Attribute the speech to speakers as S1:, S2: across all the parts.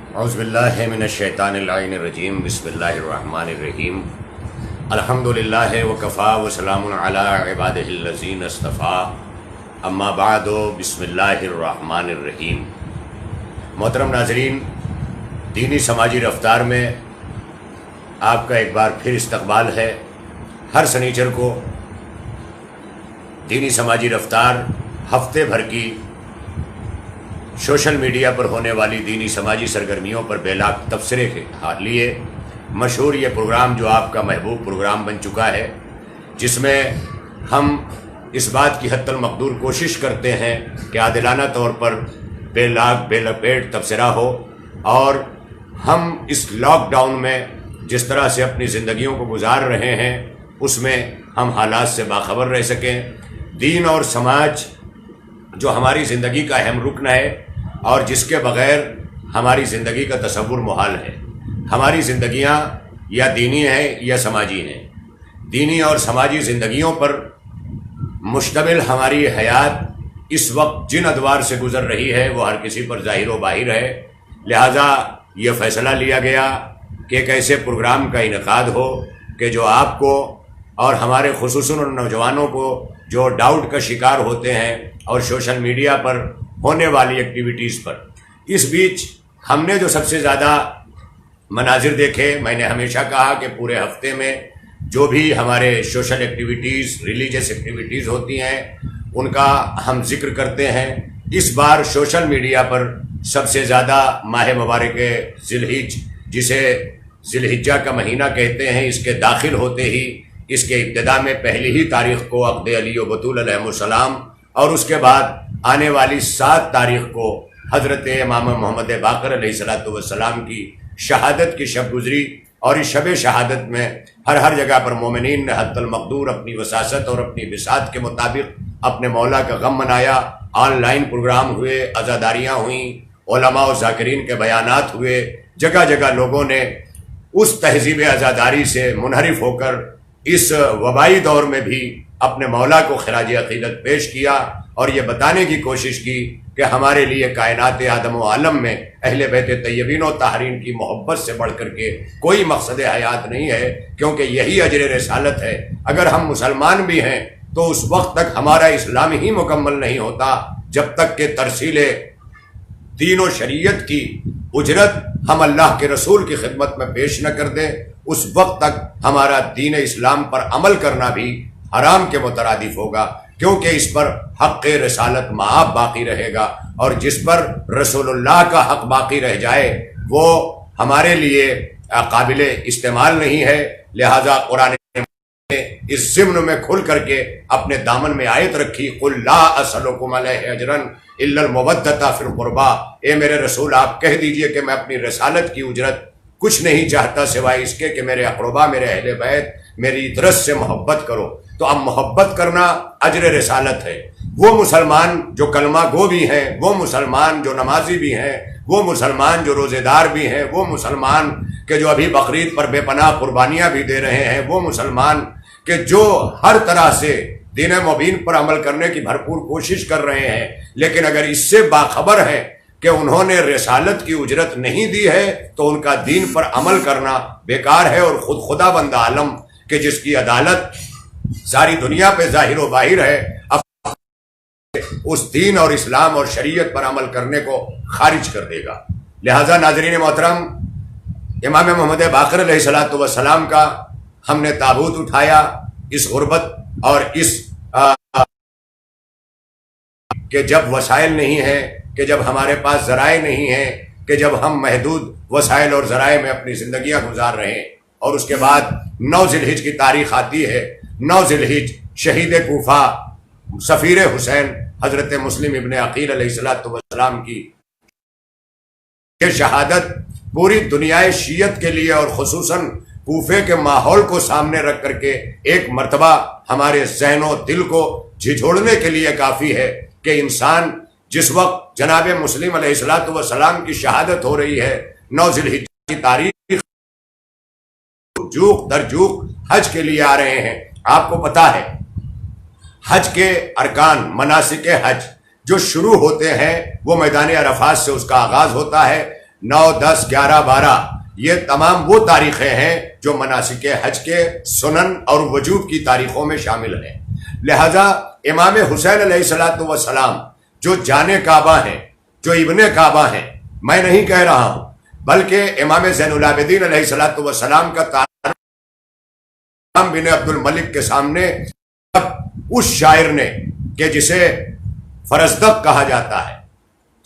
S1: اعوذ باللہ من الشیطان اللعین الرجیم بسم اللہ الرحمن الرحیم الحمدللہ وکفا وسلام علی عبادہ الذین اصطفیٰ اما بعد بسم اللہ الرحمن الرحیم۔ محترم ناظرین، دینی سماجی رفتار میں آپ کا ایک بار پھر استقبال ہے۔ ہر سنیچر کو دینی سماجی رفتار ہفتے بھر کی سوشل میڈیا پر ہونے والی دینی سماجی سرگرمیوں پر بے لاگ تبصرے کے لیے مشہور یہ پروگرام جو آپ کا محبوب پروگرام بن چکا ہے، جس میں ہم اس بات کی حتی المقدور کوشش کرتے ہیں کہ عادلانہ طور پر بے لاگ بے لپیٹ تبصرہ ہو، اور ہم اس لاک ڈاؤن میں جس طرح سے اپنی زندگیوں کو گزار رہے ہیں اس میں ہم حالات سے باخبر رہ سکیں۔ دین اور سماج جو ہماری زندگی کا اہم رکن ہے اور جس کے بغیر ہماری زندگی کا تصور محال ہے۔ ہماری زندگیاں یا دینی ہیں یا سماجی ہیں۔ دینی اور سماجی زندگیوں پر مشتمل ہماری حیات اس وقت جن ادوار سے گزر رہی ہے وہ ہر کسی پر ظاہر و باہر ہے، لہٰذا یہ فیصلہ لیا گیا کہ ایک ایسے پروگرام کا انعقاد ہو کہ جو آپ کو اور ہمارے خصوصاً نوجوانوں کو جو ڈاؤٹ کا شکار ہوتے ہیں اور سوشل میڈیا پر ہونے والی ایکٹیویٹیز پر، اس بیچ ہم نے جو سب سے زیادہ مناظر دیکھے، میں نے ہمیشہ کہا کہ پورے ہفتے میں جو بھی ہمارے سوشل ایکٹیویٹیز ریلیجس ایکٹیویٹیز ہوتی ہیں ان کا ہم ذکر کرتے ہیں۔ اس بار سوشل میڈیا پر سب سے زیادہ ماہ مبارک ذی الحج، جسے ذی الحجہ کا مہینہ کہتے ہیں، اس کے داخل ہوتے ہی اس کے ابتدا میں پہلی ہی تاریخ کو عقد علی و بطول علیہ السلام، اور اس کے بعد آنے والی 7 تاریخ کو حضرت امام محمد باقر علیہ السلام کی شہادت کی شب گزری، اور اس شب شہادت میں ہر جگہ پر مومنین نے حتی المقدور اپنی وساست اور اپنی بساط کے مطابق اپنے مولا کا غم منایا۔ آن لائن پروگرام ہوئے، عزاداریاں ہوئیں، علماء و ذاکرین کے بیانات ہوئے، جگہ جگہ لوگوں نے اس تہذیب عزاداری سے منحرف ہو کر اس وبائی دور میں بھی اپنے مولا کو خراج عقیدت پیش کیا اور یہ بتانے کی کوشش کی کہ ہمارے لیے کائنات آدم و عالم میں اہل بیت طیبین و طاہرین کی محبت سے بڑھ کر کے کوئی مقصد حیات نہیں ہے، کیونکہ یہی اجر رسالت ہے۔ اگر ہم مسلمان بھی ہیں تو اس وقت تک ہمارا اسلام ہی مکمل نہیں ہوتا جب تک کہ ترسیل دین و شریعت کی اجرت ہم اللہ کے رسول کی خدمت میں پیش نہ کر دیں۔ اس وقت تک ہمارا دین اسلام پر عمل کرنا بھی حرام کے مترادف ہوگا، کیونکہ اس پر حق رسالت معاب باقی رہے گا، اور جس پر رسول اللہ کا حق باقی رہ جائے وہ ہمارے لیے قابل استعمال نہیں ہے۔ لہذا قرآن نے اس ضمن میں کھل کر کے اپنے دامن میں آیت رکھی، قل لا اسألکم علیہ اجرا الا المودۃ فی القربى، اے میرے رسول آپ کہہ دیجئے کہ میں اپنی رسالت کی اجرت کچھ نہیں چاہتا سوائے اس کے کہ میرے اقربا، میرے اہل بیت میری طرف سے محبت کرو۔ تو اب محبت کرنا اجر رسالت ہے۔ وہ مسلمان جو کلمہ گو بھی ہیں، وہ مسلمان جو نمازی بھی ہیں، وہ مسلمان جو روزے دار بھی ہیں، وہ مسلمان کہ جو ابھی بقرعید پر بے پناہ قربانیاں بھی دے رہے ہیں، وہ مسلمان کہ جو ہر طرح سے دین مبین پر عمل کرنے کی بھرپور کوشش کر رہے ہیں، لیکن اگر اس سے باخبر ہیں کہ انہوں نے رسالت کی اجرت نہیں دی ہے تو ان کا دین پر عمل کرنا بیکار ہے، اور خود خدا بندہ عالم کہ جس کی عدالت ساری دنیا پہ ظاہر و باہر ہے، اب اس دین اور اسلام اور شریعت پر عمل کرنے کو خارج کر دے گا۔ لہذا ناظرین محترم، امام محمد باقر علیہ السلام کا ہم نے تابوت اٹھایا اس غربت اور اس کہ جب وسائل نہیں ہیں، کہ جب ہمارے پاس ذرائع نہیں ہیں، کہ جب ہم محدود وسائل اور ذرائع میں اپنی زندگیاں گزار رہے ہیں، اور اس کے بعد 9 ذی الحج کی تاریخ آتی ہے۔ 9 ذی الحج شہید کوفہ سفیر حسین حضرت مسلم ابن عقیل علیہ السلام کی یہ شہادت پوری دنیائے شیعت کے لیے اور خصوصاً کوفے کے ماحول کو سامنے رکھ کر کے ایک مرتبہ ہمارے ذہن و دل کو جھنجھوڑنے کے لیے کافی ہے کہ انسان جس وقت جناب مسلم علیہ السلام کی شہادت ہو رہی ہے، 9 ذی الحج کی تاریخ جوق در جوق حج کے لیے آ رہے ہیں۔ آپ کو پتا ہے حج کے ارکان مناسک حج جو شروع ہوتے ہیں وہ میدان عرفات سے اس کا آغاز ہوتا ہے۔ 9, 10, 11, 12 یہ تمام وہ تاریخیں ہیں جو مناسک حج کے سنن اور وجوب کی تاریخوں میں شامل ہیں۔ لہذا امام حسین علیہ السلام جو جان کعبہ ہیں، جو ابن کعبہ ہیں، میں نہیں کہہ رہا ہوں، بلکہ امام زین العابدین علیہ السلام کا تعارف بن عبد الملک کے سامنے اس شاعر نے کہ جسے فرزدق کہا جاتا ہے،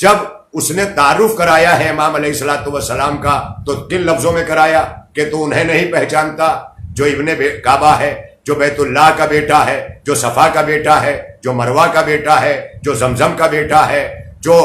S1: جب اس نے تعارف کرایا ہے امام علیہ السلام کا، تو کن لفظوں میں کرایا کہ تو انہیں نہیں پہچانتا جو ابن کعبہ ہے، جو بیت اللہ کا بیٹا ہے، جو صفا کا بیٹا ہے، جو مروہ کا بیٹا ہے، جو زمزم کا بیٹا ہے، جو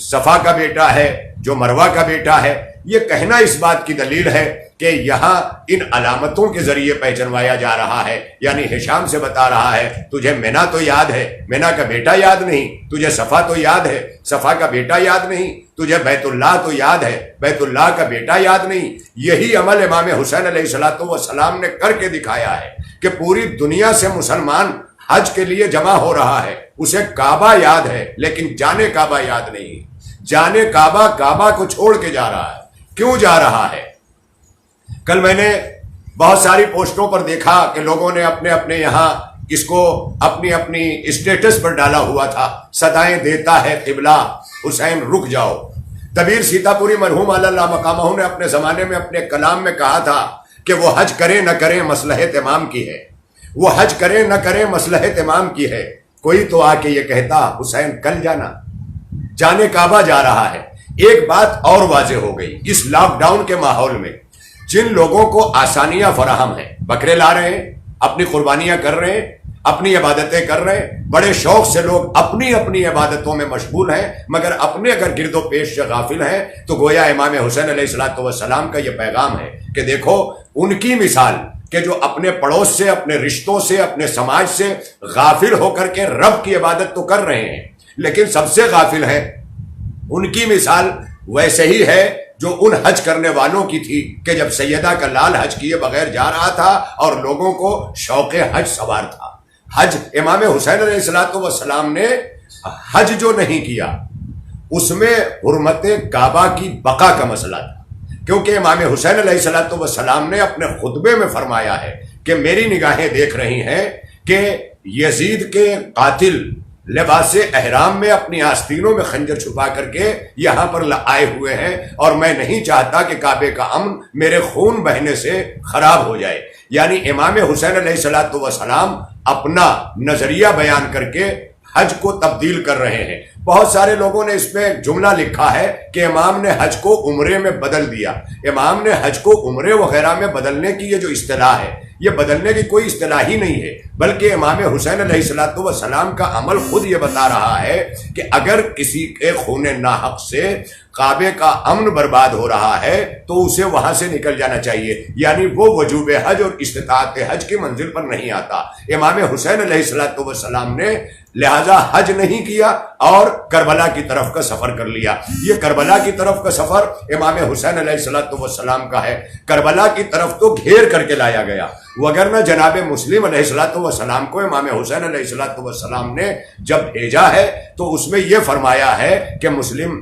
S1: صفا کا بیٹا ہے، جو مروہ کا بیٹا ہے۔ یہ کہنا اس بات کی دلیل ہے کہ یہاں ان علامتوں کے ذریعے پہچانوایا جا رہا ہے، یعنی ہشام سے بتا رہا ہے تجھے مینا تو یاد ہے، مینا کا بیٹا یاد نہیں، تجھے صفا تو یاد ہے، صفا کا بیٹا یاد نہیں، تجھے بیت اللہ تو یاد ہے، بیت اللہ کا بیٹا یاد نہیں۔ یہی عمل امام حسین علیہ السلام نے کر کے دکھایا ہے کہ پوری دنیا سے مسلمان حج کے لیے جمع ہو رہا ہے، اسے کعبہ یاد ہے لیکن جانے کعبہ یاد نہیں۔ جانے کعبہ کو چھوڑ کے جا رہا ہے۔ کیوں جا رہا ہے؟ کل میں نے بہت ساری پوسٹوں پر دیکھا کہ لوگوں نے اپنے اپنے یہاں اس کو اپنی اپنی اسٹیٹس پر ڈالا ہوا تھا، صدائیں دیتا ہے قبلہ حسین رک جاؤ۔ دبیر سیتا پوری مرحوم اللہ مقامہ نے اپنے زمانے میں اپنے کلام میں کہا تھا کہ وہ حج کریں نہ کریں مصلحت امام کی ہے، وہ حج کریں نہ کریں مصلحت امام کی ہے۔ کوئی تو آ کے یہ کہتا حسین کل جانا، جانے کعبہ جا رہا ہے۔ ایک بات اور واضح ہو گئی، اس لاک ڈاؤن کے ماحول میں جن لوگوں کو آسانیاں فراہم ہیں، بکرے لا رہے ہیں، اپنی قربانیاں کر رہے ہیں، اپنی عبادتیں کر رہے ہیں، بڑے شوق سے لوگ اپنی اپنی عبادتوں میں مشغول ہیں، مگر اپنے اگر گرد و پیش سے غافل ہیں، تو گویا امام حسین علیہ السلام کا یہ پیغام ہے کہ دیکھو ان کی مثال کہ جو اپنے پڑوس سے، اپنے رشتوں سے، اپنے سماج سے غافل ہو کر کے رب کی عبادت تو کر رہے ہیں لیکن سب سے غافل ہیں، ان کی مثال ویسے ہی ہے جو ان حج کرنے والوں کی تھی کہ جب سیدہ کا لال حج کیے بغیر جا رہا تھا اور لوگوں کو شوق حج سوار تھا۔ حج امام حسین علیہ السلام نے حج جو نہیں کیا اس میں حرمت کعبہ کی بقا کا مسئلہ تھا، کیونکہ امام حسین علیہ السلام نے اپنے خطبے میں فرمایا ہے کہ میری نگاہیں دیکھ رہی ہیں کہ یزید کے قاتل لباس احرام میں اپنی آستینوں میں خنجر چھپا کر کے یہاں پر آئے ہوئے ہیں، اور میں نہیں چاہتا کہ کعبے کا امن میرے خون بہنے سے خراب ہو جائے۔ یعنی امام حسین علیہ السلام اپنا نظریہ بیان کر کے حج کو تبدیل کر رہے ہیں۔ بہت سارے لوگوں نے اس پہ جملہ لکھا ہے کہ امام نے حج کو عمرے میں بدل دیا۔ امام نے حج کو عمرے وغیرہ میں بدلنے کی یہ جو اصطلاح ہے، یہ بدلنے کی کوئی اصطلاح ہی نہیں ہے، بلکہ امام حسین علیہ السلام کا عمل خود یہ بتا رہا ہے کہ اگر کسی کے خون ناحق سے کعبے کا امن برباد ہو رہا ہے تو اسے وہاں سے نکل جانا چاہیے، یعنی وہ وجوب حج اور استطاعت حج کی منزل پر نہیں آتا۔ امام حسین علیہ السلام نے لہذا حج نہیں کیا اور کربلا کی طرف کا سفر کر لیا۔ یہ کربلا کی طرف کا سفر امام حسین علیہ السلام کا ہے۔ کربلا کی طرف تو گھیر کر کے لایا گیا، وگرنہ جناب مسلم علیہ السلام کو امام حسین علیہ السلام نے جب بھیجا ہے تو اس میں یہ فرمایا ہے کہ مسلم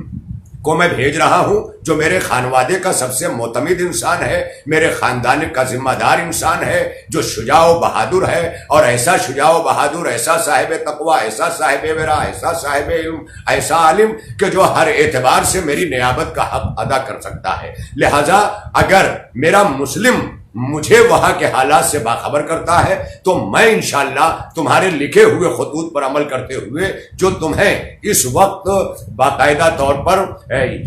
S1: کو میں بھیج رہا ہوں جو میرے خانوادے کا سب سے معتمد انسان ہے، میرے خاندان کا ذمہ دار انسان ہے، جو شجاع و بہادر ہے، اور ایسا شجاع و بہادر، ایسا صاحب تقوی، ایسا صاحب ورع، ایسا صاحب علم، ایسا عالم کہ جو ہر اعتبار سے میری نیابت کا حق ادا کر سکتا ہے۔ لہذا اگر میرا مسلم مجھے وہاں کے حالات سے باخبر کرتا ہے تو میں انشاءاللہ تمہارے لکھے ہوئے خطوط پر عمل کرتے ہوئے جو تمہیں اس وقت باقاعدہ طور پر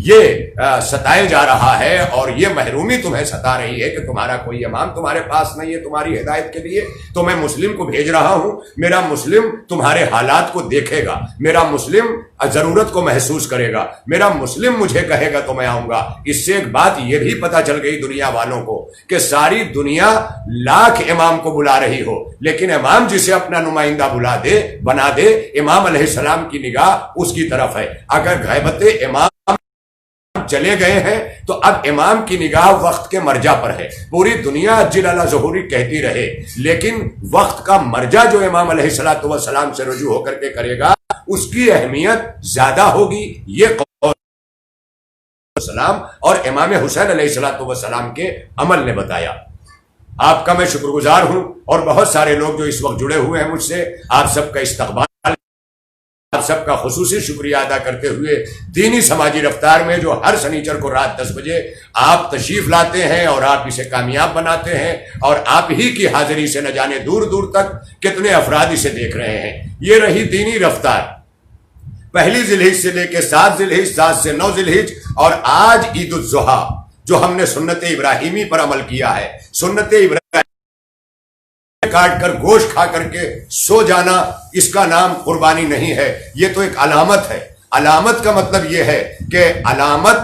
S1: یہ ستائے جا رہا ہے اور یہ محرومی تمہیں ستا رہی ہے کہ تمہارا کوئی امام تمہارے پاس نہیں ہے تمہاری ہدایت کے لیے، تو میں مسلم کو بھیج رہا ہوں۔ میرا مسلم تمہارے حالات کو دیکھے گا، میرا مسلم ضرورت کو محسوس کرے گا، میرا مسلم مجھے کہے گا تو میں آؤں گا۔ اس سے ایک بات یہ بھی پتہ چل گئی دنیا والوں کو کہ ساری دنیا لاکھ امام کو بلا رہی ہو، لیکن امام جسے اپنا نمائندہ بنا دے، امام علیہ السلام کی نگاہ اس کی طرف ہے۔ اگر غیبت امام چلے گئے ہیں تو اب امام کی نگاہ وقت کے مرجع پر ہے۔ پوری دنیا اجل علی ظہوری کہتی رہے، لیکن وقت کا مرجع جو امام علیہ السلام سے رجوع ہو کر کے کرے گا اس کی اہمیت زیادہ ہوگی۔ یہ والسلام اور امام حسین علیہ الصلوۃ والسلام کے عمل نے بتایا۔ آپ کا میں شکر گزار ہوں، اور بہت سارے لوگ جو اس وقت جڑے ہوئے ہیں مجھ سے، آپ سب کا استقبال، آپ سب کا خصوصی شکریہ ادا کرتے ہوئے دینی سماجی رفتار میں جو ہر سنیچر کو رات 10 بجے آپ تشریف لاتے ہیں اور آپ اسے کامیاب بناتے ہیں، اور آپ ہی کی حاضری سے نہ جانے دور دور تک کتنے افراد اسے دیکھ رہے ہیں۔ یہ رہی دینی رفتار، پہلی ذی الحج سے لے کے 7 ذی الحج، 7 سے 9 ذی الحج، اور آج عید الاضحیٰ جو ہم نے سنت ابراہیمی پر عمل کیا ہے۔ سنت ابراہیمی کاٹ کر گوشت کھا کر کے سو جانا، اس کا نام قربانی نہیں ہے، یہ تو ایک علامت ہے۔ علامت کا مطلب یہ ہے کہ علامت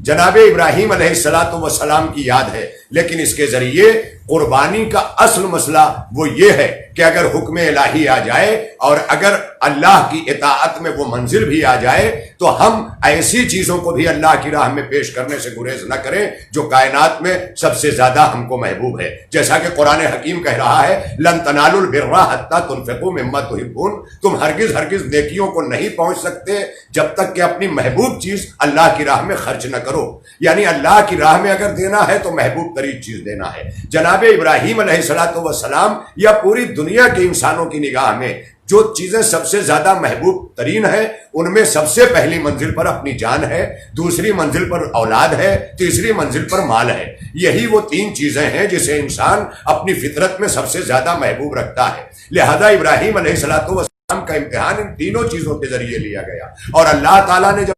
S1: جناب ابراہیم علیہ الصلوۃ والسلام کی یاد ہے، لیکن اس کے ذریعے قربانی کا اصل مسئلہ وہ یہ ہے کہ اگر حکم الہی آ جائے اور اگر اللہ کی اطاعت میں وہ منزل بھی آ جائے تو ہم ایسی چیزوں کو بھی اللہ کی راہ میں پیش کرنے سے گریز نہ کریں جو کائنات میں سب سے زیادہ ہم کو محبوب ہے۔ جیسا کہ قرآن حکیم کہہ رہا ہے، لن تنالوا البر حتی تنفقوا مما تحبون، تم ہرگز نیکیوں کو نہیں پہنچ سکتے جب تک کہ اپنی محبوب چیز اللہ کی راہ میں خرچ نہ کرو۔ یعنی اللہ کی راہ میں اگر دینا ہے تو محبوب ترین چیز دینا ہے۔ جناب ابراہیم علیہ الصلوۃ والسلام یا پوری دنیا کے انسانوں کی نگاہ میں جو چیزیں سب سے زیادہ محبوب ترین ہیں، ان میں سب سے پہلی منزل پر اپنی جان ہے، دوسری منزل پر اولاد ہے، تیسری منزل پر مال ہے۔ یہی وہ 3 چیزیں ہیں جسے انسان اپنی فطرت میں سب سے زیادہ محبوب رکھتا ہے۔ لہذا ابراہیم علیہ الصلوۃ والسلام کا امتحان ان تینوں چیزوں کے ذریعے لیا گیا، اور اللہ تعالیٰ نے جب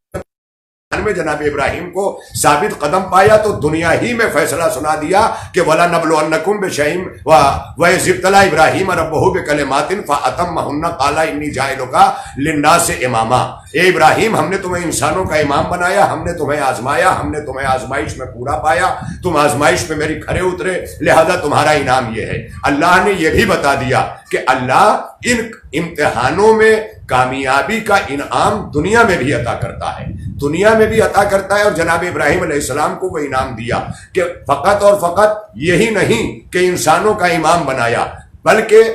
S1: میں جناب ابراہیم کو ثابت قدم پایا تو دنیا ہی میں فیصلہ سنا دیا کہ وَلَنَبْلُوَنَّكُمْ بِشَيْءٍ وَإِذِ ابْتَلَىٰ إِبْرَاهِيمَ رَبُّهُ بِكَلِمَاتٍ فَأَتَمَّهُنَّ قَالَ إِنِّي جَاعِلُكَ لِلنَّاسِ إِمَامًا۔ اے ابراہیم، ہم نے تمہیں انسانوں کا امام بنایا، ہم نے تمہیں آزمایا، ہم نے تمہیں آزمائش میں پورا پایا، تم آزمائش میں میری کھرے اترے، لہذا تمہارا انعام یہ ہے۔ اللہ نے یہ بھی بتا دیا کہ اللہ ان امتحانوں میں کامیابی کا انعام دنیا میں بھی عطا کرتا ہے، دنیا میں بھی عطا کرتا ہے، اور جناب ابراہیم علیہ السلام کو وہ انعام دیا کہ فقط اور فقط یہی نہیں کہ انسانوں کا امام بنایا، بلکہ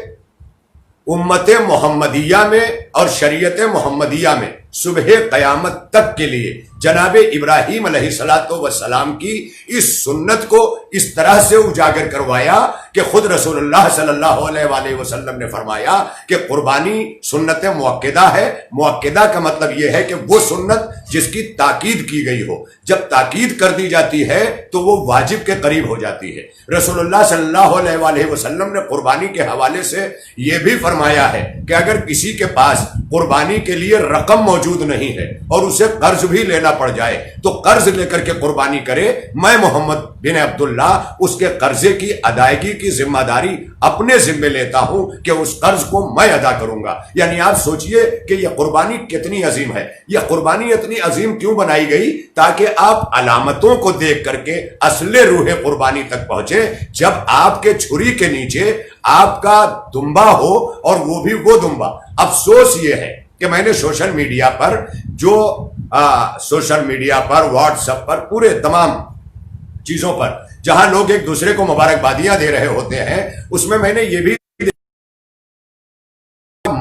S1: امت محمدیہ میں اور شریعت محمدیہ میں صبح قیامت تک کے لیے جناب ابراہیم علیہ الصلوۃ والسلام کی اس سنت کو اس طرح سے اجاگر کروایا کہ خود رسول اللہ صلی اللہ علیہ وآلہ وسلم نے فرمایا کہ قربانی سنت موقدہ ہے۔ موقدہ کا مطلب یہ ہے کہ وہ سنت جس کی تاکید کی گئی ہو، جب تاکید کر دی جاتی ہے تو وہ واجب کے قریب ہو جاتی ہے۔ رسول اللہ صلی اللہ علیہ وآلہ وسلم نے قربانی کے حوالے سے یہ بھی فرمایا ہے کہ اگر کسی کے پاس قربانی کے لیے رقم موجود نہیں ہے اور اسے قرض بھی لینا پڑ جائے تو قرض لے کر کے قربانی کرے، میں محمد بن عبداللہ اس کے قرضے کی ادائیگی کی ذمہ داری اپنے ذمے لیتا ہوں کہ اس قرض کو میں ادا کروں گا۔ یعنی آپ سوچئے کہ یہ قربانی کتنی عظیم ہے۔ یہ قربانی اتنی عظیم کیوں بنائی گئی؟ تاکہ آپ علامتوں کو دیکھ کر کے اصل روح قربانی تک پہنچے۔ جب آپ کے چھری کے نیچے آپ کا دمبا ہو، اور وہ بھی وہ دمبا۔ افسوس یہ ہے کہ میں نے سوشل میڈیا پر واٹس ایپ پر پورے تمام چیزوں پر جہاں لوگ ایک دوسرے کو مبارکبادیاں دے رہے ہوتے ہیں، اس میں نے یہ بھی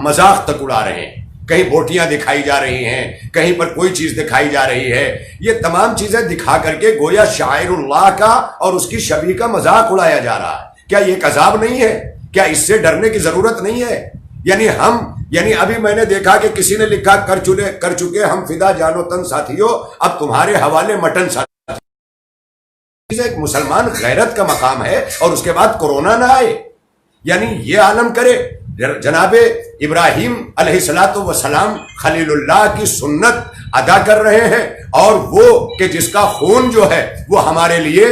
S1: مذاق تک اڑا رہے ہیں۔ کہیں بوٹیاں دکھائی جا رہی ہیں، کہیں پر کوئی چیز دکھائی جا رہی ہے۔ یہ تمام چیزیں دکھا کر کے گویا شاعر اللہ کا اور اس کی شبیہ کا مذاق اڑایا جا رہا ہے۔ کیا یہ ایک عذاب نہیں ہے؟ کیا اس سے ڈرنے کی ضرورت نہیں ہے؟ یعنی ابھی میں نے دیکھا کہ کسی نے لکھا کر چکے ہم فدا جانو تن ساتھیوں، اب تمہارے حوالے مٹن ساتھی۔ ایک مسلمان غیرت کا مقام ہے، اور اس کے بعد کورونا نہ آئے، یعنی یہ عالم کرے۔ جناب ابراہیم علیہ الصلوۃ والسلام خلیل اللہ کی سنت ادا کر رہے ہیں، اور وہ کہ جس کا خون جو ہے وہ ہمارے لیے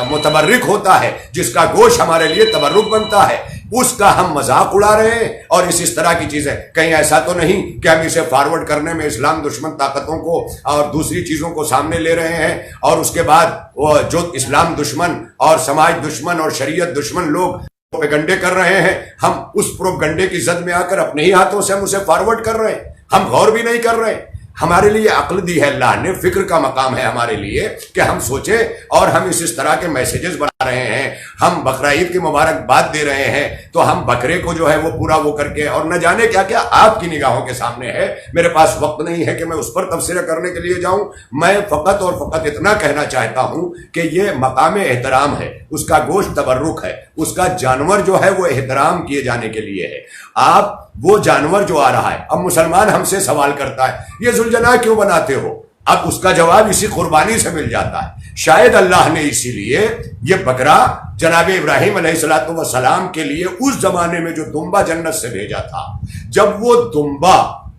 S1: متبرک ہوتا ہے، جس کا گوشت ہمارے لیے تبرک بنتا ہے، اس کا ہم مذاق اڑا رہے ہیں۔ اور اس طرح کی چیزیں کہیں ایسا تو نہیں کہ ہم اسے فارورڈ کرنے میں اسلام دشمن طاقتوں کو اور دوسری چیزوں کو سامنے لے رہے ہیں، اور اس کے بعد وہ جو اسلام دشمن اور سماج دشمن اور شریعت دشمن لوگ پروپیگنڈے کر رہے ہیں، ہم اس پروپیگنڈے کی زد میں آ کر اپنے ہی ہاتھوں سے ہم اسے فارورڈ کر رہے ہیں، ہم غور بھی نہیں کر رہے ہیں۔ ہمارے لیے عقل دی ہے اللہ نے، فکر کا مقام ہے ہمارے لیے کہ ہم سوچیں، اور ہم اس طرح کے میسیجز بنا رہے ہیں، ہم بقرہ عید کی مبارکباد دے رہے ہیں، تو ہم بکرے کو جو ہے وہ پورا وہ کر کے، اور نہ جانے کیا کیا آپ کی نگاہوں کے سامنے ہے۔ میرے پاس وقت نہیں ہے کہ میں اس پر تبصرہ کرنے کے لیے جاؤں، میں فقط اور فقط اتنا کہنا چاہتا ہوں کہ یہ مقام احترام ہے، اس کا گوشت تبرک ہے، اس کا جانور جو ہے وہ احترام کیے جانے کے لیے ہے۔ آپ وہ جانور جو آ رہا ہے، اب مسلمان ہم سے سوال کرتا ہے یہ ذوالجناح کیوں بناتے ہو؟ اب اس کا جواب اسی قربانی سے مل جاتا ہے۔ شاید اللہ نے اسی لیے یہ بکرا جناب ابراہیم علیہ السلام کے لیے اس زمانے میں جو دمبا جنت سے بھیجا تھا، جب وہ دمبا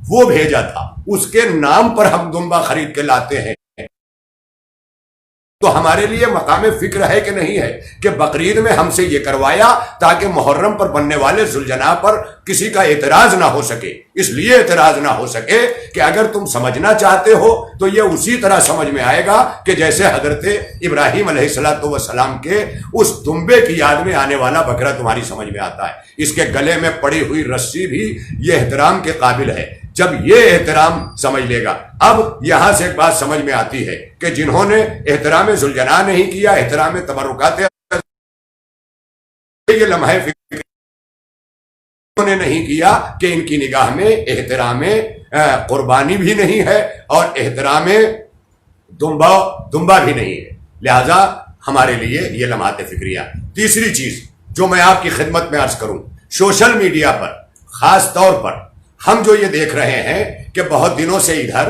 S1: وہ بھیجا تھا، اس کے نام پر ہم دمبا خرید کے لاتے ہیں، تو ہمارے لیے مقام فکر ہے کہ نہیں ہے کہ بقرعید میں ہم سے یہ کروایا تاکہ محرم پر بننے والے ذوالجناح پر کسی کا اعتراض نہ ہو سکے۔ اس لیے اعتراض نہ ہو سکے کہ اگر تم سمجھنا چاہتے ہو تو یہ اسی طرح سمجھ میں آئے گا کہ جیسے حضرت ابراہیم علیہ السلام کے اس دمبے کی یاد میں آنے والا بکرا تمہاری سمجھ میں آتا ہے۔ اس کے گلے میں پڑی ہوئی رسی بھی یہ احترام کے قابل ہے۔ جب یہ احترام سمجھ لے گا، اب یہاں سے ایک بات سمجھ میں آتی ہے کہ جنہوں نے احترام ذوالجناح نہیں کیا، احترام تبرکات یہ لمحے فکر انہوں نے نہیں کیا کہ ان کی نگاہ میں احترام قربانی بھی نہیں ہے اور احترام دمبا بھی نہیں ہے، لہذا ہمارے لیے یہ لمحات فکریہ۔ تیسری چیز جو میں آپ کی خدمت میں عرض کروں، سوشل میڈیا پر خاص طور پر ہم جو یہ دیکھ رہے ہیں کہ بہت دنوں سے ادھر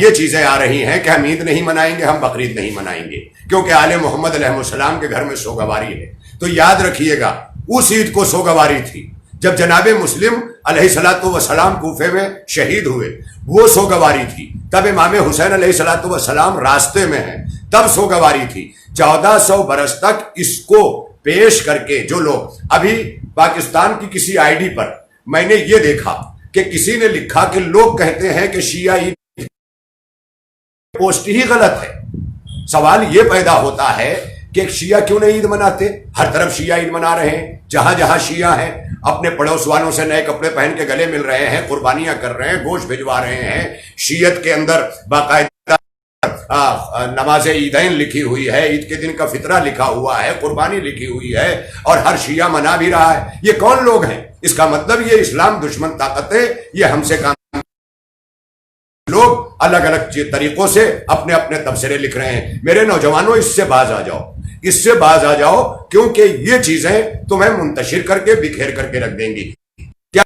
S1: یہ چیزیں آ رہی ہیں کہ ہم عید نہیں منائیں گے، ہم بقرعید نہیں منائیں گے کیونکہ آل محمد علیہ السلام کے گھر میں سوگواری ہے۔ تو یاد رکھیے گا اس عید کو سوگواری تھی جب جناب مسلم علیہ السلام کوفے میں شہید ہوئے، وہ سوگواری تھی۔ تب امام حسین علیہ السلام راستے میں ہیں، تب سوگواری تھی۔ 1400 برس تک اس کو پیش کر کے جو لوگ، ابھی پاکستان کی کسی آئی ڈی پر میں نے یہ دیکھا کہ کسی نے لکھا کہ لوگ کہتے ہیں کہ شیعہ عید، پوسٹ ہی غلط ہے۔ سوال یہ پیدا ہوتا ہے کہ شیعہ کیوں نہیں عید مناتے؟ ہر طرف شیعہ عید منا رہے ہیں، جہاں جہاں شیعہ ہیں اپنے پڑوس والوں سے نئے کپڑے پہن کے گلے مل رہے ہیں، قربانیاں کر رہے ہیں، گوشت بھجوا رہے ہیں۔ شیعت کے اندر باقاعدہ نماز عیدین لکھی ہوئی ہے، عید کے دن کا فطرہ لکھا ہوا ہے، قربانی لکھی ہوئی ہے، اور ہر شیعہ منا بھی رہا ہے۔ یہ کون لوگ ہیں؟ اس کا مطلب یہ اسلام دشمن طاقتیں یہ ہم سے کام، لوگ الگ الگ طریقوں سے اپنے اپنے تبصرے لکھ رہے ہیں۔ میرے نوجوانوں اس سے باز آ جاؤ، اس سے باز آ جاؤ، کیونکہ یہ چیزیں تمہیں منتشر کر کے بکھیر کر کے رکھ دیں گی۔ کیا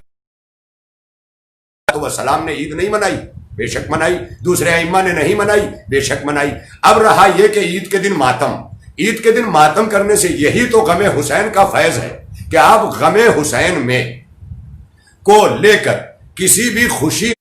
S1: تو سلام نے عید نہیں منائی؟ بے شک منائی۔ دوسرے ائمہ نے نہیں منائی؟ بے شک منائی۔ اب رہا یہ کہ عید کے دن ماتم، عید کے دن ماتم کرنے سے یہی تو غم حسین کا فیض ہے کہ آپ غم حسین میں کو لے کر کسی بھی خوشی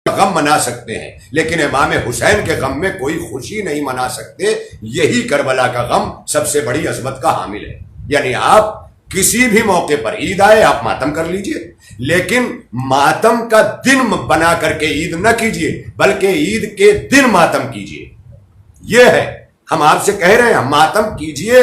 S1: غم منا سکتے ہیں، لیکن امام حسین کے غم میں کوئی خوشی نہیں منا سکتے۔ یہی کربلا کا غم سب سے بڑی عظمت کا حامل ہے۔ یعنی آپ کسی بھی موقع پر عید آئے آپ ماتم کر لیجئے، لیکن ماتم کا دن بنا کر کے عید نہ کیجئے، بلکہ عید کے دن ماتم کیجئے۔ یہ ہے، ہم آپ سے کہہ رہے ہیں ماتم کیجئے،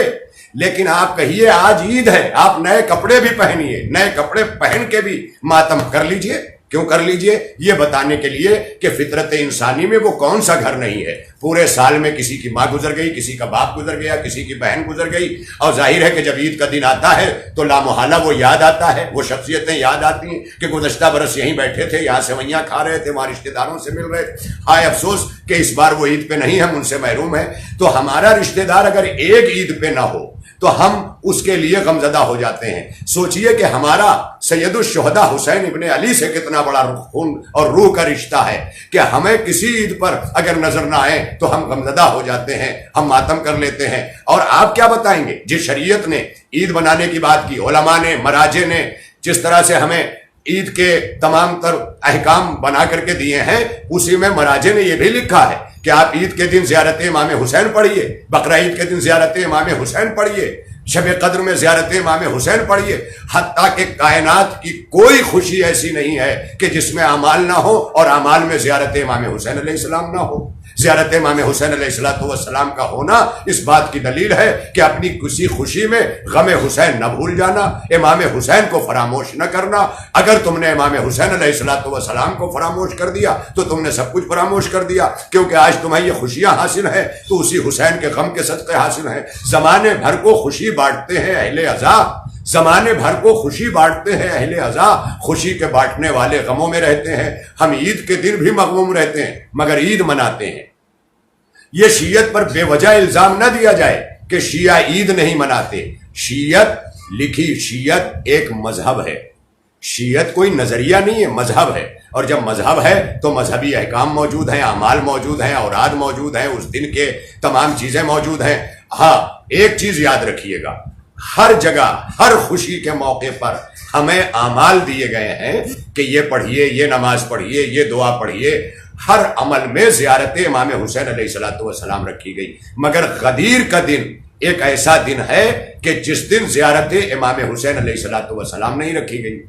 S1: لیکن آپ کہیے آج عید ہے، آپ نئے کپڑے بھی پہنیے، نئے کپڑے پہن کے بھی ماتم کر لیجئے۔ کیوں کر لیجئے؟ یہ بتانے کے لیے کہ فطرت انسانی میں وہ کون سا گھر نہیں ہے۔ پورے سال میں کسی کی ماں گزر گئی، کسی کا باپ گزر گیا، کسی کی بہن گزر گئی، اور ظاہر ہے کہ جب عید کا دن آتا ہے تو لامحالہ وہ یاد آتا ہے، وہ شخصیتیں یاد آتی ہیں کہ گزشتہ برس یہیں بیٹھے تھے، یہاں سوئیاں کھا رہے تھے، وہاں رشتہ داروں سے مل رہے تھے، ہائے افسوس کہ اس بار وہ عید پہ نہیں، ہم ان سے محروم ہیں۔ تو ہمارا رشتہ دار اگر ایک عید پہ نہ ہو تو ہم اس کے لیے غمزدہ ہو جاتے ہیں۔ سوچئے کہ ہمارا سید الشہداء حسین ابن علی سے کتنا بڑا خون اور روح کا رشتہ ہے کہ ہمیں کسی عید پر اگر نظر نہ آئے تو ہم غمزدہ ہو جاتے ہیں، ہم ماتم کر لیتے ہیں۔ اور آپ کیا بتائیں گے؟ جس شریعت نے عید بنانے کی بات کی، علماء نے، مراجع نے جس طرح سے ہمیں عید کے تمام تر احکام بنا کر کے دیے ہیں، اسی میں مراجع نے یہ بھی لکھا ہے کہ آپ عید کے دن زیارت امام حسین پڑھیے، بقرہ عید کے دن زیارت امام حسین پڑھیے، شب قدر میں زیارت امام حسین پڑھیے۔ حتیٰ کہ کائنات کی کوئی خوشی ایسی نہیں ہے کہ جس میں اعمال نہ ہو اور اعمال میں زیارت امام حسین علیہ السلام نہ ہو۔ زیارت امام حسین علیہ السلام کا ہونا اس بات کی دلیل ہے کہ اپنی کسی خوشی میں غم حسین نہ بھول جانا، امام حسین کو فراموش نہ کرنا۔ اگر تم نے امام حسین علیہ السلام کو فراموش کر دیا تو تم نے سب کچھ فراموش کر دیا، کیونکہ آج تمہیں یہ خوشیاں حاصل ہیں تو اسی حسین کے غم کے صدقے حاصل ہیں۔ زمانے بھر کو خوشی بانٹتے ہیں اہل عزا، زمانے بھر کو خوشی بانٹتے ہیں اہل عزا، خوشی کے بانٹنے والے غموں میں رہتے ہیں۔ ہم عید کے دن بھی مغموم رہتے ہیں مگر عید مناتے ہیں۔ یہ شیعت پر بے وجہ الزام نہ دیا جائے کہ شیعہ عید نہیں مناتے۔ شیعت لکھی، شیعت ایک مذہب ہے، شیعت کوئی نظریہ نہیں ہے، مذہب ہے، اور جب مذہب ہے تو مذہبی احکام موجود ہیں، اعمال موجود ہیں، اوراد موجود ہیں، اس دن کے تمام چیزیں موجود ہیں۔ ہاں ایک چیز یاد رکھیے گا، ہر جگہ ہر خوشی کے موقع پر ہمیں اعمال دیے گئے ہیں کہ یہ پڑھیے، یہ نماز پڑھیے، یہ دعا پڑھیے۔ ہر عمل میں زیارت امام حسین علیہ السلام رکھی گئی، مگر غدیر کا دن ایک ایسا دن ہے کہ جس دن زیارت امام حسین علیہ السلام نہیں رکھی گئی۔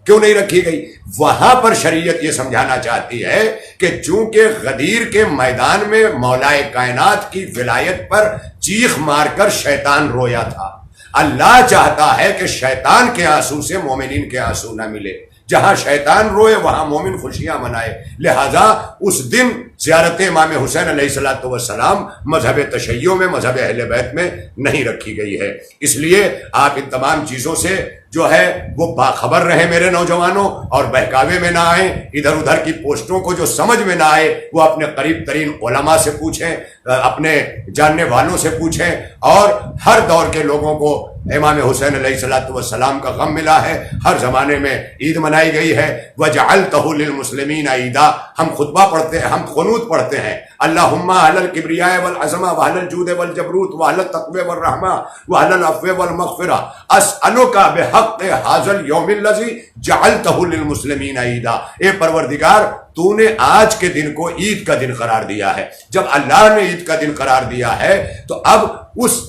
S1: کیوں نہیں رکھی گئی؟ وہاں پر شریعت یہ سمجھانا چاہتی ہے کہ چونکہ غدیر کے میدان میں مولائے کائنات کی ولایت پر چیخ مار کر شیطان رویا تھا، اللہ چاہتا ہے کہ شیطان کے آنسو سے مومنین کے آنسو نہ ملے، جہاں شیطان روئے وہاں مومن خوشیاں منائے۔ لہذا اس دن زیارت امام حسین علیہ السلام مذہب تشیع میں، مذہب اہل بیت میں نہیں رکھی گئی ہے۔ اس لیے آپ ان تمام چیزوں سے جو ہے وہ باخبر رہیں میرے نوجوانوں، اور بہکاوے میں نہ آئیں، ادھر ادھر کی پوسٹوں کو جو سمجھ میں نہ آئے وہ اپنے قریب ترین علماء سے پوچھیں، اپنے جاننے والوں سے پوچھیں، اور ہر دور کے لوگوں کو امام حسین علیہ السلام کا غم ملا ہے، ہر زمانے میں عید منائی گئی ہے۔ وَجَعَلْتَهُ لِلْمُسْلِمِينَ عیدا، ہم خطبہ پڑھتے ہیں، ہم قنوت پڑھتے ہیں، اللہم اہل الکبریاء والعظمہ واہل الجود والجبروت واہل التقوی والرحمہ واہل العفو والمغفرہ اسألک بحق ھذا اليوم الذی جعلتہ للمسلمین عیدا۔ اے پروردگار، تو نے آج کے دن کو عید کا دن قرار دیا ہے۔ جب اللہ نے عید کا دن قرار دیا ہے تو اب اس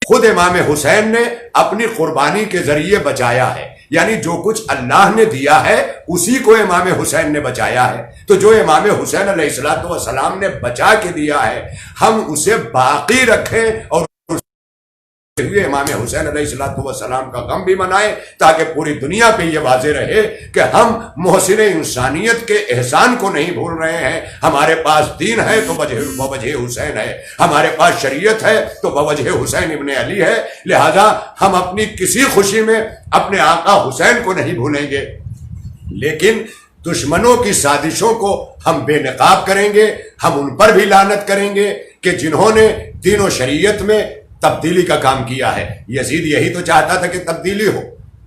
S1: خود امام حسین نے اپنی قربانی کے ذریعے بچایا ہے، یعنی جو کچھ اللہ نے دیا ہے اسی کو امام حسین نے بچایا ہے۔ تو جو امام حسین علیہ السلام نے بچا کے دیا ہے ہم اسے باقی رکھیں اور ہوئے امام حسین علیہ السلام کا غم بھی منائیں، تاکہ پوری دنیا پہ یہ واضح رہے کہ ہم محسن انسانیت کے احسان کو نہیں بھول رہے ہیں۔ ہمارے پاس دین ہے تو بوجہ حسین ہے، ہمارے پاس شریعت ہے تو بوجہ حسین ابن علی ہے، لہذا ہم اپنی کسی خوشی میں اپنے آقا حسین کو نہیں بھولیں گے، لیکن دشمنوں کی سازشوں کو ہم بے نقاب کریں گے، ہم ان پر بھی لعنت کریں گے کہ جنہوں نے دین و شریعت میں تبدیلی کا کام کیا ہے۔ یزید یہی تو چاہتا تھا کہ تبدیلی ہو،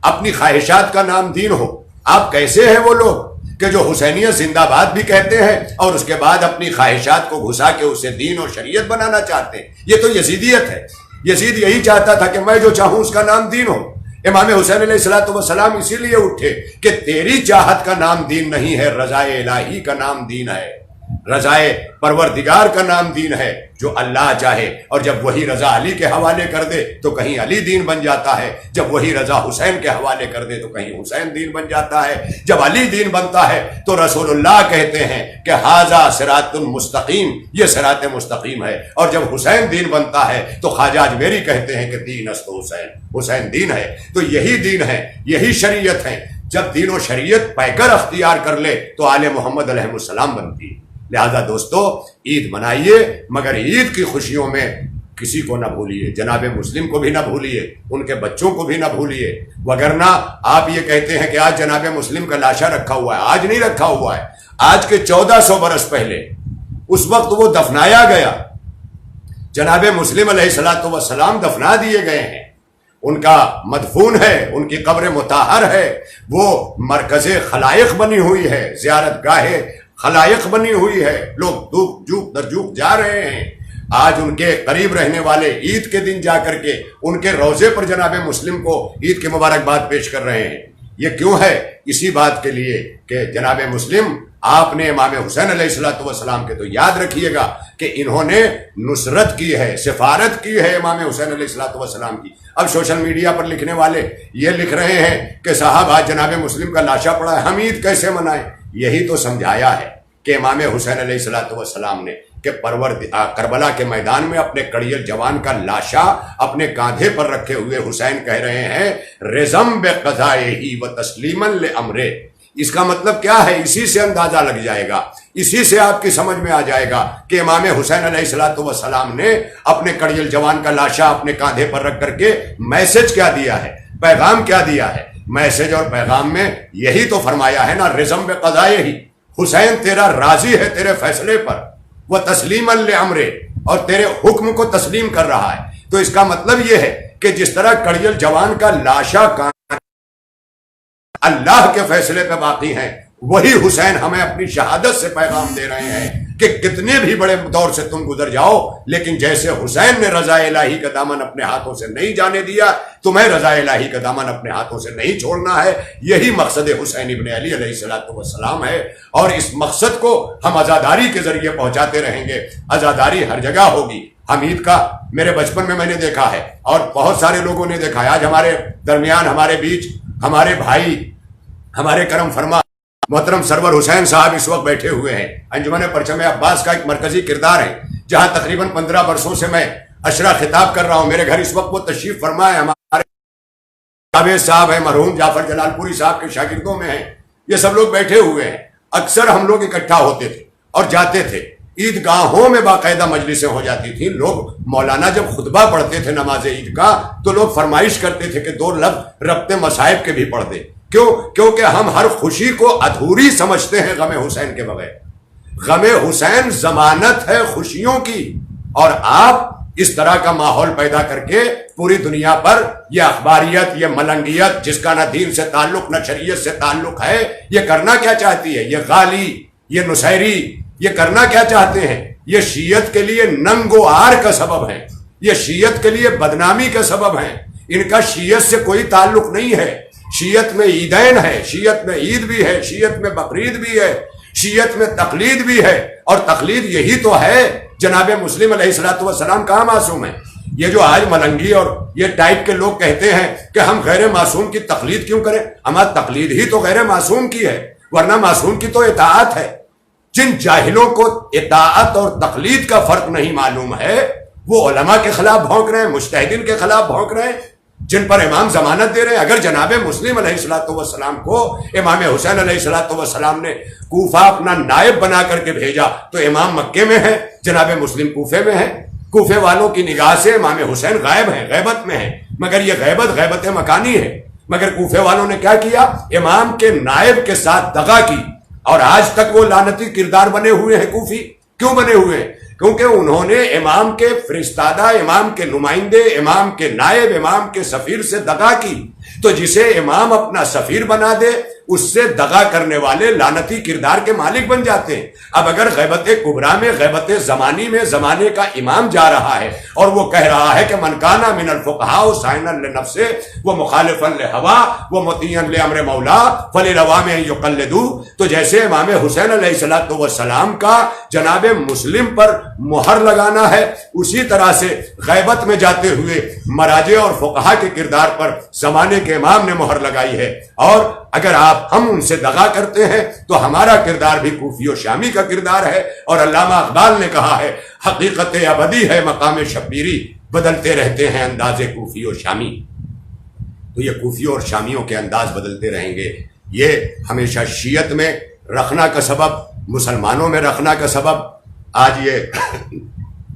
S1: اپنی خواہشات کا نام دین ہو۔ آپ کیسے ہیں وہ لوگ کہ جو حسینیت زندہ باد بھی کہتے ہیں اور اس کے بعد اپنی خواہشات کو گھسا کے اسے دین و شریعت بنانا چاہتے ہیں؟ یہ تو یزیدیت ہے۔ یزید یہی چاہتا تھا کہ میں جو چاہوں اس کا نام دین ہو۔ امام حسین علیہ السلام اسی لیے اٹھے کہ تیری چاہت کا نام دین نہیں ہے، رضائے الہی کا نام دین ہے، رضائے پروردگار کا نام دین ہے۔ جو اللہ چاہے، اور جب وہی رضا علی کے حوالے کر دے تو کہیں علی دین بن جاتا ہے، جب وہی رضا حسین کے حوالے کر دے تو کہیں حسین دین بن جاتا ہے، جب علی دین بنتا ہے تو رسول اللہ کہتے ہیں کہ ھذا صراط مستقیم، یہ صراط مستقیم ہے، اور جب حسین دین بنتا ہے تو خواجہ اجمیری کہتے ہیں کہ دین است حسین، حسین دین ہے۔ تو یہی دین ہے، یہی شریعت ہے۔ جب دین و شریعت پیکر اختیار کر لے تو آل محمد علیہ السلام بنتی ہے۔ لہذا دوستو، عید منائیے، مگر عید کی خوشیوں میں کسی کو نہ بھولیے، جناب مسلم کو بھی نہ بھولیے، ان کے بچوں کو بھی نہ بھولیے، وگرنہ آپ یہ کہتے ہیں کہ آج جناب مسلم کا لاشا رکھا ہوا ہے۔ آج نہیں رکھا ہوا ہے، آج کے 1400 برس پہلے اس وقت وہ دفنایا گیا۔ جناب مسلم علیہ السلام دفنا دیے گئے ہیں، ان کا مدفون ہے، ان کی قبر مطہر ہے، وہ مرکز خلائق بنی ہوئی ہے، زیارت گاہ خلائق بنی ہوئی ہے، لوگ دھوپ جھوک در جھوک جا رہے ہیں۔ آج ان کے قریب رہنے والے عید کے دن جا کر کے ان کے روضے پر جناب مسلم کو عید کی مبارکباد پیش کر رہے ہیں۔ یہ کیوں ہے؟ اسی بات کے لیے کہ جناب مسلم آپ نے امام حسین علیہ السلام کے تو یاد رکھیے گا کہ انہوں نے نصرت کی ہے، سفارت کی ہے امام حسین علیہ السلام کی۔ اب سوشل میڈیا پر لکھنے والے یہ لکھ رہے ہیں کہ صاحب آج جناب مسلم کا لاشا پڑا ہے، ہم عید کیسے منائیں؟ یہی تو سمجھایا ہے، کہ امام حسین علیہ السلام نے کہ کربلا کے میدان میں اپنے کڑیل جوان کا لاشا اپنے کاندھے پر رکھے ہوئے حسین کہہ رہے ہیں رزم بقضائہ و تسلیما لامرہ. اس کا مطلب کیا ہے؟ اسی سے اندازہ لگ جائے گا، اسی سے آپ کی سمجھ میں آ جائے گا کہ امام حسین علیہ السلام نے اپنے کڑیل جوان کا لاشا اپنے کاندھے پر رکھ کر کے میسج کیا دیا ہے، پیغام کیا دیا ہے. میسج اور پیغام میں یہی تو فرمایا ہے نا، رزم بقضائہ، حسین تیرا راضی ہے تیرے فیصلے پر، وہ تسلیما لامرہ، اور تیرے حکم کو تسلیم کر رہا ہے. تو اس کا مطلب یہ ہے کہ جس طرح کڑیل جوان کا لاشا اللہ کے فیصلے پہ باقی ہیں، وہی حسین ہمیں اپنی شہادت سے پیغام دے رہے ہیں کہ کتنے بھی بڑے دور سے تم گزر جاؤ، لیکن جیسے حسین نے رضا الہی کا دامن اپنے ہاتھوں سے نہیں جانے دیا، تمہیں رضا الہی کا دامن اپنے ہاتھوں سے نہیں چھوڑنا ہے. یہی مقصد حسین ابن علی علیہ السلام ہے، اور اس مقصد کو ہم عزاداری کے ذریعے پہنچاتے رہیں گے. عزاداری ہر جگہ ہوگی. حمید کا میرے بچپن میں نے دیکھا ہے، اور بہت سارے لوگوں نے دیکھا ہے. آج ہمارے درمیان، ہمارے بیچ، ہمارے بھائی، ہمارے کرم فرما محترم سرور حسین صاحب اس وقت بیٹھے ہوئے ہیں. انجمن پرچم عباس کا ایک مرکزی کردار ہے، جہاں تقریباً 15 برسوں سے میں اشرا خطاب کر رہا ہوں. میرے گھر اس وقت وہ تشریف فرما ہے. ہمارے جاوید صاحب ہیں، مرحوم جعفر جلال پوری صاحب کے شاگردوں میں ہیں. یہ سب لوگ بیٹھے ہوئے ہیں. اکثر ہم لوگ اکٹھا ہوتے تھے اور جاتے تھے. عیدگاہوں میں باقاعدہ مجلسیں ہو جاتی تھیں. لوگ مولانا جب خطبہ پڑھتے تھے نماز عید کا، تو لوگ فرمائش کرتے تھے کہ 2 لفظ ربط مصائب کے بھی پڑھ دیں. کیوں؟ کیونکہ ہم ہر خوشی کو ادھوری سمجھتے ہیں غم حسین کے بغیر. غم حسین ضمانت ہے خوشیوں کی، اور آپ اس طرح کا ماحول پیدا کر کے پوری دنیا پر یہ اخباریت، یہ ملنگیت، جس کا نہ دین سے تعلق نہ شریعت سے تعلق ہے، یہ کرنا کیا چاہتی ہے؟ یہ غالی، یہ نصیری، یہ کرنا کیا چاہتے ہیں؟ یہ شیعت کے لیے ننگ و عار کا سبب ہے، یہ شیعت کے لیے بدنامی کا سبب ہے. ان کا شیعت سے کوئی تعلق نہیں ہے. شیعت میں عیدین ہے، شیعت میں عید بھی ہے، شیعت میں بقرعید بھی ہے، شیعت میں تقلید بھی ہے. اور تقلید یہی تو ہے. جناب مسلم علیہ السلام کہاں معصوم ہیں؟ یہ جو آج ملنگی اور یہ ٹائپ کے لوگ کہتے ہیں کہ ہم غیر معصوم کی تقلید کیوں کریں؟ ہمارا تقلید ہی تو غیر معصوم کی ہے، ورنہ معصوم کی تو اطاعت ہے. جن جاہلوں کو اطاعت اور تقلید کا فرق نہیں معلوم ہے، وہ علماء کے خلاف بھونک رہے ہیں، مجتہدین کے خلاف بھونک رہے ہیں، جن پر امام ضمانت دے رہے ہیں. اگر جناب مسلم علیہ السلام کو امام حسین علیہ السلام نے کوفہ اپنا نائب بنا کر کے بھیجا، تو امام مکے میں ہے، جناب مسلم کوفے میں ہے. کوفے والوں کی نگاہ سے امام حسین غائب ہیں، غیبت میں ہیں، مگر یہ غیبت مکانی ہے. مگر کوفے والوں نے کیا کیا؟ امام کے نائب کے ساتھ دغا کی، اور آج تک وہ لعنتی کردار بنے ہوئے ہیں کوفی. کیوں بنے ہوئے ہیں؟ کیونکہ انہوں نے امام کے فرستادہ، امام کے نمائندے، امام کے نائب، امام کے سفیر سے دغا کی. تو جسے امام اپنا سفیر بنا دے، اس سے دغا کرنے والے لعنتی کردار کے مالک بن جاتے ہیں. اب اگر غیبت کبریٰ میں، غیبت زمانی میں، زمانے کا امام جا رہا ہے اور وہ کہہ رہا ہے کہ من کانا من الفقہاء سائنا لنفسہ و مخالفا لہوا و مطیعا لامر مولا فللعوام ان یقلدوا، تو جیسے امام حسین علیہ السلام کا جناب مسلم پر مہر لگانا ہے، اسی طرح سے غیبت میں جاتے ہوئے مراجع اور فقہا کے کردار پر زمانے کے امام نے مہر لگائی ہے. اور اگر ہم ان سے دغا کرتے ہیں تو ہمارا کردار بھی کوفی و شامی کا کردار ہے. اور علامہ اقبال نے کہا ہے، حقیقت ابدی ہے مقام شبیری، بدلتے رہتے ہیں انداز کوفی و شامی. تو یہ کوفی اور شامیوں کے انداز بدلتے رہیں گے. یہ ہمیشہ شیعت میں رکھنا کا سبب، مسلمانوں میں رکھنا کا سبب آج یہ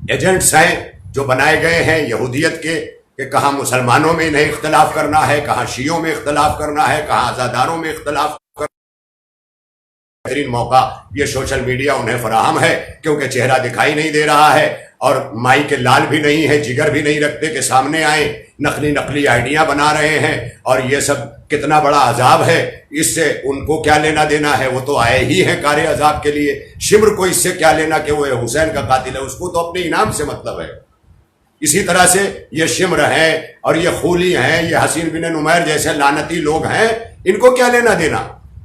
S1: ایجنٹس ہیں جو بنائے گئے ہیں یہودیت کے، کہ کہاں مسلمانوں میں انہیں اختلاف کرنا ہے، کہاں شیعوں میں اختلاف کرنا ہے، کہاں عزاداروں میں اختلاف کرنا ہے. بہترین موقع یہ سوشل میڈیا انہیں فراہم ہے، کیونکہ چہرہ دکھائی نہیں دے رہا ہے اور مائی کے لال بھی نہیں ہے، جگر بھی نہیں رکھتے کہ سامنے آئیں. نقلی آئیڈیاں بنا رہے ہیں، اور یہ سب کتنا بڑا عذاب ہے. اس سے ان کو کیا لینا دینا ہے؟ وہ تو آئے ہی ہیں کار عذاب کے لیے. شمر کو اس سے کیا لینا کہ وہ حسین کا قاتل ہے؟ اس کو تو اپنے انعام سے مطلب ہے. اسی طرح سے یہ شمر ہیں اور یہ خولی ہیں، یہ حسین بن نمیر جیسے لعنتی لوگ ہیں، ان کو کیا لینا دینا؟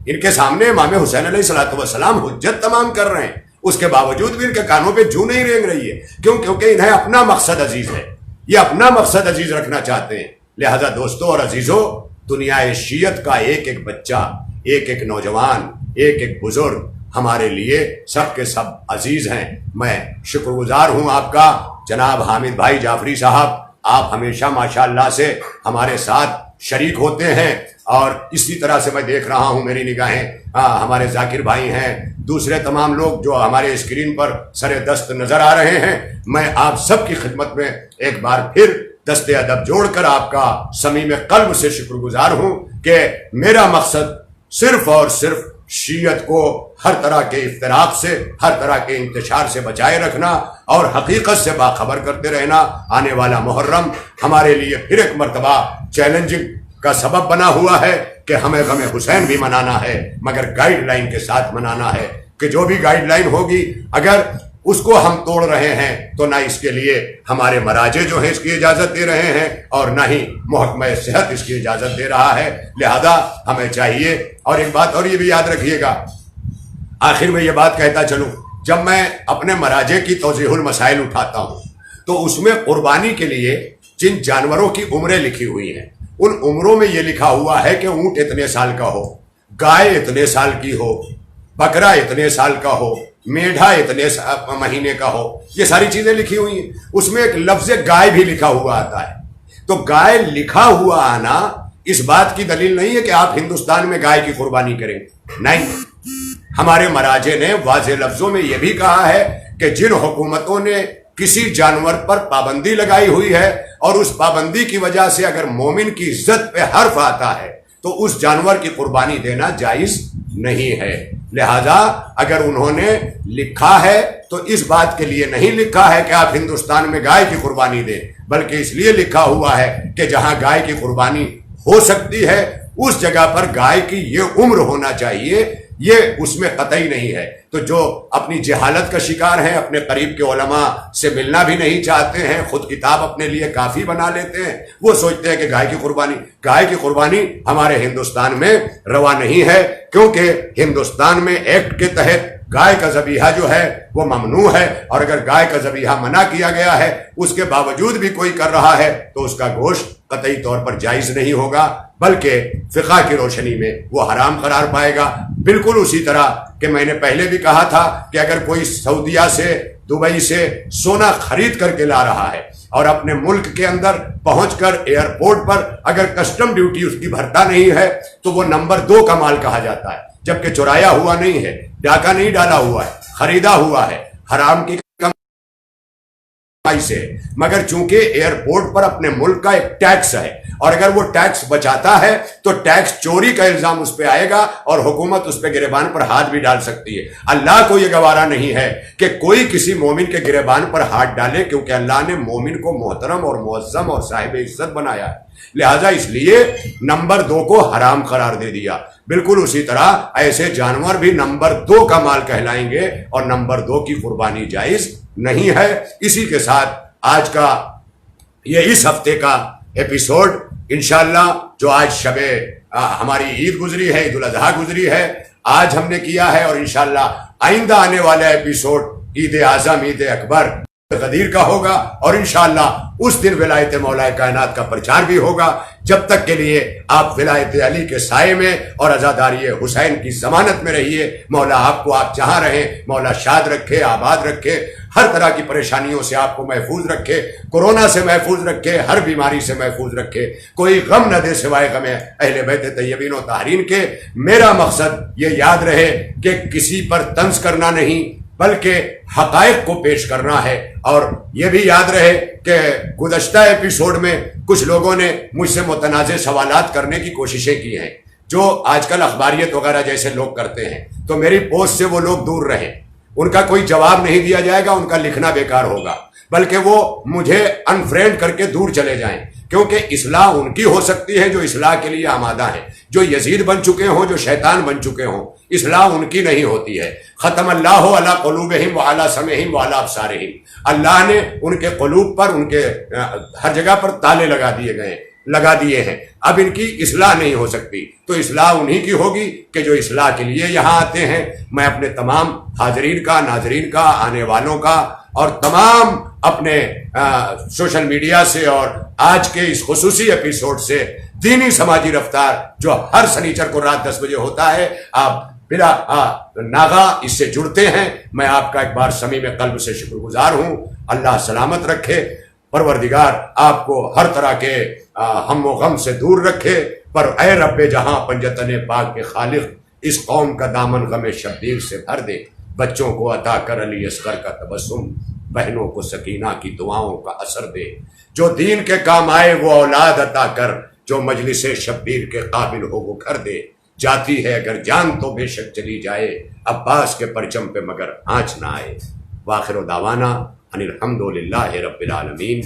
S1: ان کے سامنے امام حسین علیہ السلام حجت تمام کر رہے ہیں، اس کے باوجود بھی ان کے کانوں پہ جو نہیں رینگ رہی ہے. کیوں؟ کیونکہ انہیں اپنا مقصد عزیز ہے، یہ اپنا مقصد عزیز رکھنا چاہتے ہیں. لہذا دوستوں اور عزیزوں، دنیا شیعت کا ایک ایک بچہ، ایک ایک نوجوان، ایک ایک بزرگ ہمارے لیے سب کے سب عزیز ہیں. میں شکر گزار ہوں آپ کا جناب حامد بھائی جعفری صاحب. آپ ہمیشہ ماشاءاللہ سے ہمارے ساتھ شریک ہوتے ہیں اور اسی طرح سے میں دیکھ رہا ہوں میری نگاہیں ہمارے ذاکر بھائی ہیں, دوسرے تمام لوگ جو ہمارے اسکرین پر سر دست نظر آ رہے ہیں. میں آپ سب کی خدمت میں ایک بار پھر دست ادب جوڑ کر آپ کا صمیم قلب سے شکر گزار ہوں کہ میرا مقصد صرف اور صرف شیعت کو ہر طرح کے افتراق سے, ہر طرح کے انتشار سے بچائے رکھنا اور حقیقت سے باخبر کرتے رہنا. آنے والا محرم ہمارے لیے پھر ایک مرتبہ چیلنجنگ کا سبب بنا ہوا ہے کہ ہمیں غم حسین بھی منانا ہے, مگر گائیڈ لائن کے ساتھ منانا ہے کہ جو بھی گائیڈ لائن ہوگی اگر اس کو ہم توڑ رہے ہیں تو نہ اس کے لیے ہمارے مراجع جو ہیں اس کی اجازت دے رہے ہیں اور نہ ہی محکمہ صحت اس کی اجازت دے رہا ہے. لہذا ہمیں چاہیے. اور ایک بات اور یہ بھی یاد رکھیے گا, آخر میں یہ بات کہتا چلوں, جب میں اپنے مراجع کی توضیح المسائل اٹھاتا ہوں تو اس میں قربانی کے لیے جن جانوروں کی عمریں لکھی ہوئی ہیں ان عمروں میں یہ لکھا ہوا ہے کہ اونٹ اتنے سال کا ہو, گائے اتنے سال کی ہو, بکرا اتنے سال کا ہو, میڈھا اتنے مہینے کا ہو. یہ ساری چیزیں لکھی ہوئی ہیں. اس میں ایک لفظ گائے بھی لکھا ہوا آتا ہے. تو گائے لکھا ہوا آنا اس بات کی دلیل نہیں ہے کہ آپ ہندوستان میں گائے کی قربانی کریں. نہیں, ہمارے مراجع نے واضح لفظوں میں یہ بھی کہا ہے کہ جن حکومتوں نے کسی جانور پر پابندی لگائی ہوئی ہے اور اس پابندی کی وجہ سے اگر مومن کی عزت پہ حرف آتا ہے تو اس جانور کی قربانی دینا جائز نہیں ہے. لہذا اگر انہوں نے لکھا ہے تو اس بات کے لیے نہیں لکھا ہے کہ آپ ہندوستان میں گائے کی قربانی دیں, بلکہ اس لیے لکھا ہوا ہے کہ جہاں گائے کی قربانی ہو سکتی ہے اس جگہ پر گائے کی یہ عمر ہونا چاہیے, یہ اس میں قطعی نہیں ہے. تو جو اپنی جہالت کا شکار ہیں, اپنے قریب کے علماء سے ملنا بھی نہیں چاہتے ہیں, خود کتاب اپنے لیے کافی بنا لیتے ہیں, وہ سوچتے ہیں کہ گائے کی قربانی ہمارے ہندوستان میں روا نہیں ہے, کیونکہ ہندوستان میں ایکٹ کے تحت گائے کا ذبیحہ جو ہے وہ ممنوع ہے. اور اگر گائے کا ذبیحہ منع کیا گیا ہے اس کے باوجود بھی کوئی کر رہا ہے تو اس کا گوشت قطعی طور پر جائز نہیں ہوگا, بلکہ فقہ کی روشنی میں وہ حرام قرار پائے گا. بالکل اسی طرح کہ میں نے پہلے بھی کہا تھا کہ اگر کوئی سعودیہ سے, دبئی سے سونا خرید کر کے لا رہا ہے اور اپنے ملک کے اندر پہنچ کر ایئرپورٹ پر اگر کسٹم ڈیوٹی اس کی بھرتا نہیں ہے تو وہ نمبر 2 کا مال کہا جاتا ہے, جبکہ چرایا ہوا نہیں ہے, ڈاکہ نہیں ڈالا ہوا ہے, خریدا ہوا ہے حرام کی کمائی سے. مگر چونکہ ایئرپورٹ پر اپنے ملک کا ایک ٹیکس ہے اور اگر وہ ٹیکس بچاتا ہے تو ٹیکس چوری کا الزام اس پہ آئے گا اور حکومت اس پہ گریبان پر ہاتھ بھی ڈال سکتی ہے. اللہ کو یہ گوارا نہیں ہے کہ کوئی کسی مومن کے گریبان پر ہاتھ ڈالے, کیونکہ اللہ نے مومن کو محترم اور معظم اور صاحب عزت بنایا ہے. لہذا اس لیے نمبر 2 کو حرام قرار دے دیا. بالکل اسی طرح ایسے جانور بھی نمبر 2 کا مال کہلائیں گے اور نمبر 2 کی قربانی جائز نہیں ہے. اسی کے ساتھ آج کا یہ اس ہفتے کا ایپیسوڈ انشاءاللہ جو آج ہماری عید گزری ہے, عید الاضحیٰ گزری ہے, آج ہم نے کیا ہے اور انشاءاللہ آئندہ آنے والا ایپیسوڈ عید اعظم, عید اکبر غدیر کا ہوگا اور انشاءاللہ اس دن ولایت مولا کائنات کا پرچار بھی ہوگا. جب تک کے لیے آپ ولایت علی کے سائے میں اور عزاداری حسین کی ضمانت میں رہیے. مولا آپ کو آپ جہاں رہیں مولا شاد رکھے, آباد رکھے, ہر طرح کی پریشانیوں سے آپ کو محفوظ رکھے, کورونا سے محفوظ رکھے, ہر بیماری سے محفوظ رکھے, کوئی غم نہ دے سوائے غم اہل بیت طیبین و طاہرین کے. میرا مقصد یہ یاد رہے کہ کسی پر طنز کرنا نہیں بلکہ حقائق کو پیش کرنا ہے. اور یہ بھی یاد رہے کہ گزشتہ ایپیسوڈ میں کچھ لوگوں نے مجھ سے متنازع سوالات کرنے کی کوششیں کی ہیں جو آج کل اخباریت وغیرہ جیسے لوگ کرتے ہیں, تو میری پوسٹ سے وہ لوگ دور رہیں. ان کا کوئی جواب نہیں دیا جائے گا, ان کا لکھنا بیکار ہوگا, بلکہ وہ مجھے انفرینڈ کر کے دور چلے جائیں, کیونکہ اصلاح ان کی ہو سکتی ہے جو اصلاح کے لیے آمادہ ہیں. جو یزید بن چکے ہوں, جو شیطان بن چکے ہوں, اصلاح ان کی نہیں ہوتی ہے. ختم اللہ علی قلوبہم وعلی سمعہم وعلی ابصارہم, اللہ نے ان کے قلوب پر, ان کے ہر جگہ پر تالے لگا دیے ہیں. اب ان کی اصلاح نہیں ہو سکتی, تو اصلاح انہی کی ہوگی کہ جو اصلاح کے لیے یہاں آتے ہیں. میں اپنے تمام حاضرین کا, ناظرین کا, آنے والوں کا اور تمام اپنے سوشل میڈیا سے اور آج کے اس خصوصی ایپیسوڈ سے دینی سماجی رفتار جو ہر سنیچر کو رات 10 بجے ہوتا ہے, آپ بلا ناغا اس سے جڑتے ہیں. میں آپ کا ایک بار صمیم قلب سے شکر گزار ہوں. اللہ سلامت رکھے. پروردگار آپ کو ہر طرح کے ہم و غم سے دور رکھے. پر اے رب جہاں پنجتن پاک کے خالق اس قوم کا دامن غم شبیر سے بھر دے. بچوں کو عطا کر علی اصغر کا تبسم، بہنوں کو سکینہ کی دعاؤں کا اثر دے. جو دین کے کام آئے وہ اولاد عطا کر، جو مجلس شبیر کے قابل ہو وہ گھر دے. جاتی ہے اگر جان تو بے شک چلی جائے، عباس کے پرچم پہ مگر آنچ نہ آئے. وآخر دعوانا ان الحمد للہ رب العالمین.